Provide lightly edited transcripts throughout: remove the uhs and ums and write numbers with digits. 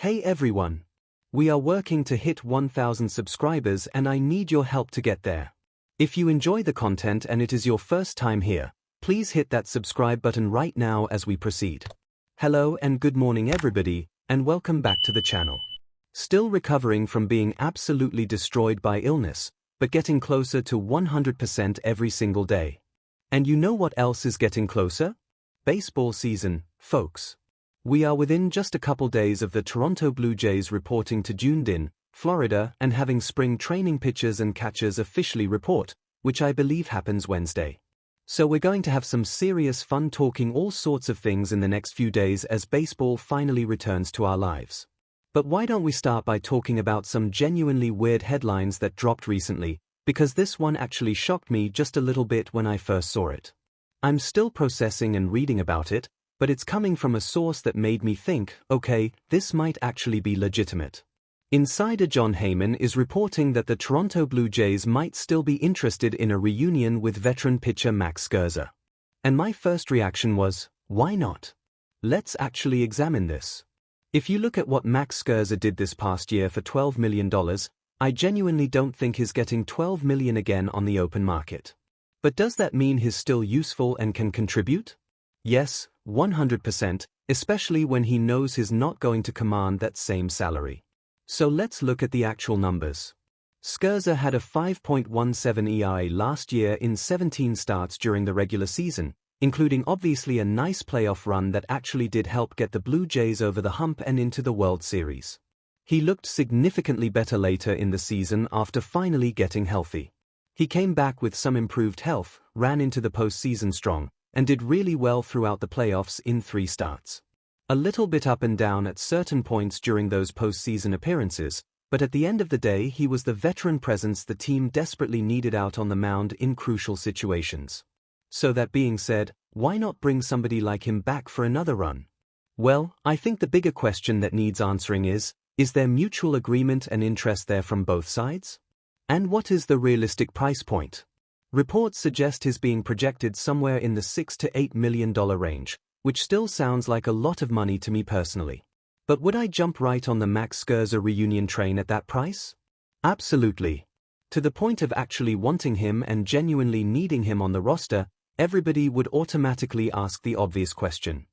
Hey everyone! We are working to hit 1,000 subscribers and I need your help to get there. If you enjoy the content and it is your first time here, please hit that subscribe button right now as we proceed. Hello and good morning everybody, and welcome back to the channel. Still recovering from being absolutely destroyed by illness, but getting closer to 100% every single day. And you know what else is getting closer? Baseball season, folks. We are within just a couple days of the Toronto Blue Jays reporting to Dunedin, Florida, and having spring training pitchers and catchers officially report, which I believe happens Wednesday. So we're going to have some serious fun talking all sorts of things in the next few days as baseball finally returns to our lives. But why don't we start by talking about some genuinely weird headlines that dropped recently, because this one actually shocked me just a little bit when I first saw it. I'm still processing and reading about it, but it's coming from a source that made me think, okay, this might actually be legitimate. Insider Jon Heyman is reporting that the Toronto Blue Jays might still be interested in a reunion with veteran pitcher Max Scherzer. And my first reaction was, why not? Let's actually examine this. If you look at what Max Scherzer did this past year for $12 million, I genuinely don't think he's getting $12 million again on the open market. But does that mean he's still useful and can contribute? Yes, 100%, especially when he knows he's not going to command that same salary. So let's look at the actual numbers. Scherzer had a 5.17 ERA last year in 17 starts during the regular season, including obviously a nice playoff run that actually did help get the Blue Jays over the hump and into the World Series. He looked significantly better later in the season after finally getting healthy. He came back with some improved health, ran into the postseason strong, and did really well throughout the playoffs in 3 starts. A little bit up and down at certain points during those postseason appearances, but at the end of the day he was the veteran presence the team desperately needed out on the mound in crucial situations. So that being said, why not bring somebody like him back for another run? Well, I think the bigger question that needs answering is there mutual agreement and interest there from both sides? And what is the realistic price point? Reports suggest he's being projected somewhere in the $6 to $8 million range, which still sounds like a lot of money to me personally. But would I jump right on the Max Scherzer reunion train at that price? Absolutely. To the point of actually wanting him and genuinely needing him on the roster, everybody would automatically ask the obvious question.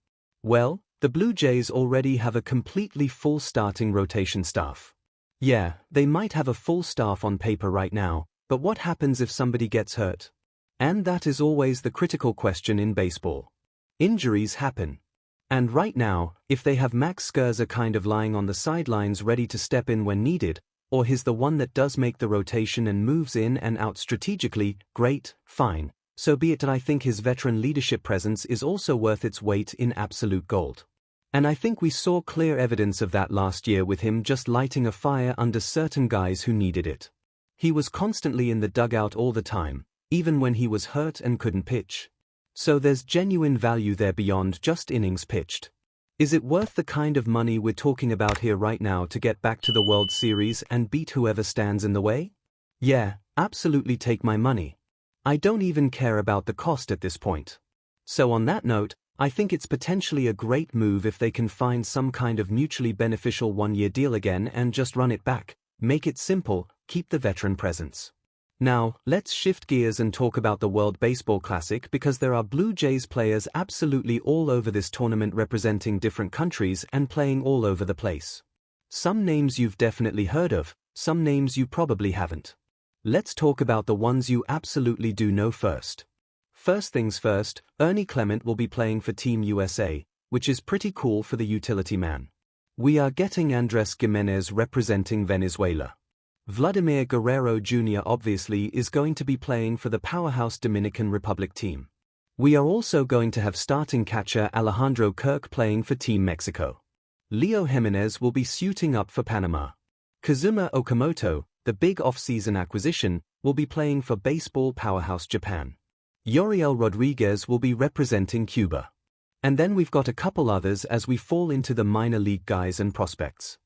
Well, the Blue Jays already have a completely full starting rotation staff. Yeah, they might have a full staff on paper right now, but what happens if somebody gets hurt? And that is always the critical question in baseball. Injuries happen. And right now, if they have Max Scherzer kind of lying on the sidelines ready to step in when needed, or he's the one that does make the rotation and moves in and out strategically, great, fine. So be it. I think his veteran leadership presence is also worth its weight in absolute gold. And I think we saw clear evidence of that last year with him just lighting a fire under certain guys who needed it. He was constantly in the dugout all the time, even when he was hurt and couldn't pitch. So there's genuine value there beyond just innings pitched. Is it worth the kind of money we're talking about here right now to get back to the World Series and beat whoever stands in the way? Yeah, absolutely, take my money. I don't even care about the cost at this point. So on that note, I think it's potentially a great move if they can find some kind of mutually beneficial one-year deal again and just run it back, make it simple, keep the veteran presence. Now, let's shift gears and talk about the World Baseball Classic because there are Blue Jays players absolutely all over this tournament representing different countries and playing all over the place. Some names you've definitely heard of, some names you probably haven't. Let's talk about the ones you absolutely do know first. First things first, Ernie Clement will be playing for Team USA, which is pretty cool for the utility man. We are getting Andrés Giménez representing Venezuela. Vladimir Guerrero Jr. obviously is going to be playing for the powerhouse Dominican Republic team. We are also going to have starting catcher Alejandro Kirk playing for Team Mexico. Leo Jimenez will be suiting up for Panama. Kazuma Okamoto, the big off-season acquisition, will be playing for baseball powerhouse Japan. Yoriel Rodriguez will be representing Cuba. And then we've got a couple others as we fall into the minor league guys and prospects.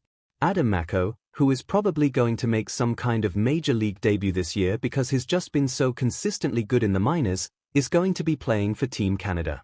Adam Macko, who is probably going to make some kind of major league debut this year because he's just been so consistently good in the minors, is going to be playing for Team Canada.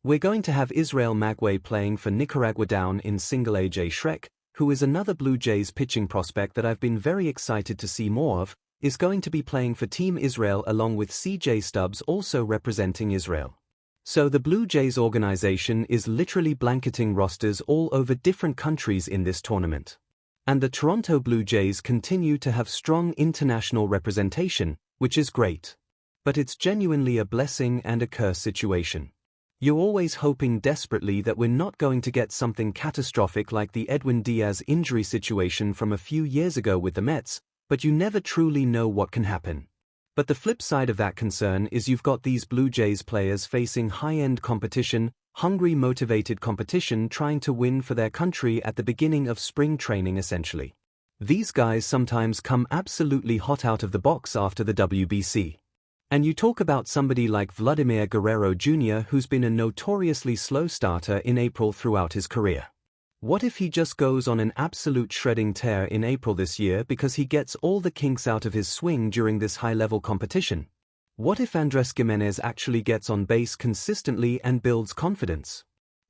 We're going to have Israel Magway playing for Nicaragua down in single A. J. Schreck, who is another Blue Jays pitching prospect that I've been very excited to see more of, is going to be playing for Team Israel along with CJ Stubbs also representing Israel. So the Blue Jays organization is literally blanketing rosters all over different countries in this tournament. And the Toronto Blue Jays continue to have strong international representation, which is great. But it's genuinely a blessing and a curse situation. You're always hoping desperately that we're not going to get something catastrophic like the Edwin Diaz injury situation from a few years ago with the Mets, but you never truly know what can happen. But the flip side of that concern is you've got these Blue Jays players facing high-end competition, hungry, motivated competition trying to win for their country at the beginning of spring training essentially. These guys sometimes come absolutely hot out of the box after the WBC. And you talk about somebody like Vladimir Guerrero Jr. who's been a notoriously slow starter in April throughout his career. What if he just goes on an absolute shredding tear in April this year because he gets all the kinks out of his swing during this high-level competition? What if Andrés Giménez actually gets on base consistently and builds confidence?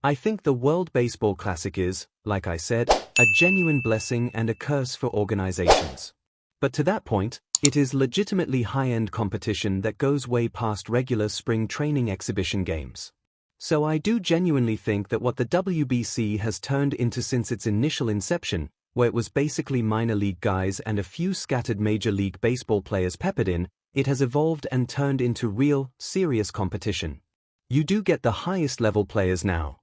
I think the World Baseball Classic is, like I said, a genuine blessing and a curse for organizations. But to that point, it is legitimately high-end competition that goes way past regular spring training exhibition games. So I do genuinely think that what the WBC has turned into since its initial inception, where it was basically minor league guys and a few scattered Major League Baseball players peppered in, it has evolved and turned into real, serious competition. You do get the highest level players now.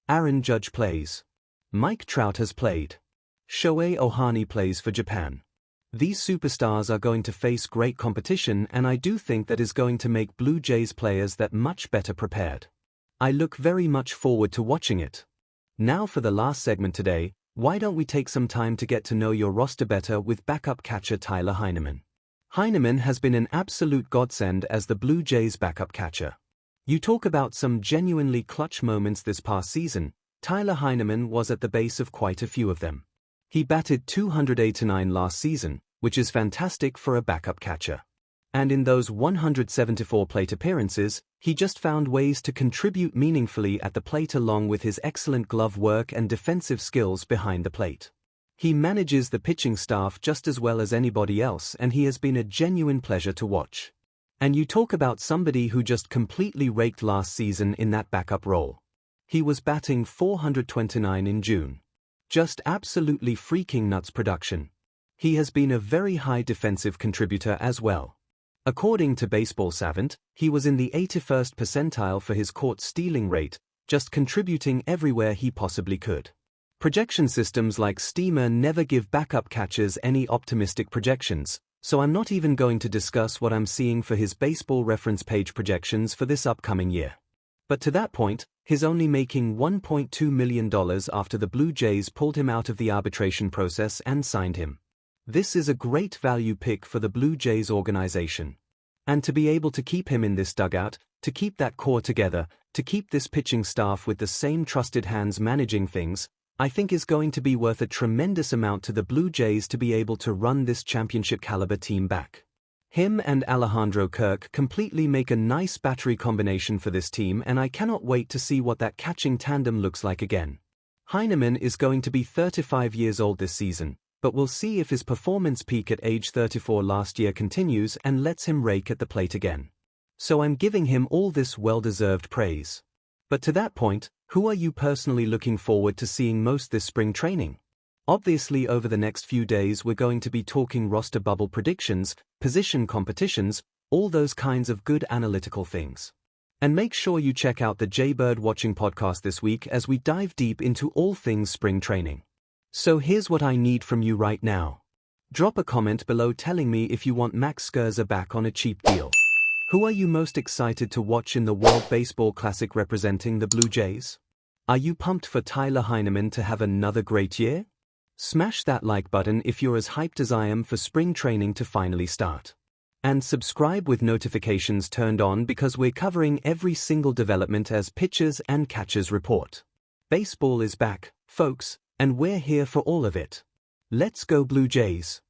Aaron Judge plays. Mike Trout has played. Shohei Ohtani plays for Japan. These superstars are going to face great competition, and I do think that is going to make Blue Jays players that much better prepared. I look very much forward to watching it. Now for the last segment today, why don't we take some time to get to know your roster better with backup catcher Tyler Heineman. Heineman has been an absolute godsend as the Blue Jays backup catcher. You talk about some genuinely clutch moments this past season, Tyler Heineman was at the base of quite a few of them. He batted .289 last season, which is fantastic for a backup catcher. And in those 174 plate appearances, he just found ways to contribute meaningfully at the plate along with his excellent glove work and defensive skills behind the plate. He manages the pitching staff just as well as anybody else, and he has been a genuine pleasure to watch. And you talk about somebody who just completely raked last season in that backup role. He was batting .429 in June. Just absolutely freaking nuts production. He has been a very high defensive contributor as well. According to Baseball Savant, he was in the 81st percentile for his caught stealing rate, just contributing everywhere he possibly could. Projection systems like Steamer never give backup catchers any optimistic projections, so I'm not even going to discuss what I'm seeing for his Baseball Reference page projections for this upcoming year. But to that point, he's only making $1.2 million after the Blue Jays pulled him out of the arbitration process and signed him. This is a great value pick for the Blue Jays organization. And to be able to keep him in this dugout, to keep that core together, to keep this pitching staff with the same trusted hands managing things, I think is going to be worth a tremendous amount to the Blue Jays to be able to run this championship caliber team back. Him and Alejandro Kirk completely make a nice battery combination for this team, and I cannot wait to see what that catching tandem looks like again. Heineman is going to be 35 years old this season, but we'll see if his performance peak at age 34 last year continues and lets him rake at the plate again. So I'm giving him all this well-deserved praise. But to that point, who are you personally looking forward to seeing most this spring training? Obviously, over the next few days we're going to be talking roster bubble predictions, position competitions, all those kinds of good analytical things. And make sure you check out the Jaybird Watching podcast this week as we dive deep into all things spring training. So here's what I need from you right now. Drop a comment below telling me if you want Max Scherzer back on a cheap deal. Who are you most excited to watch in the World Baseball Classic representing the Blue Jays? Are you pumped for Tyler Heineman to have another great year? Smash that like button if you're as hyped as I am for spring training to finally start. And subscribe with notifications turned on because we're covering every single development as pitchers and catchers report. Baseball is back, folks, and we're here for all of it. Let's go Blue Jays!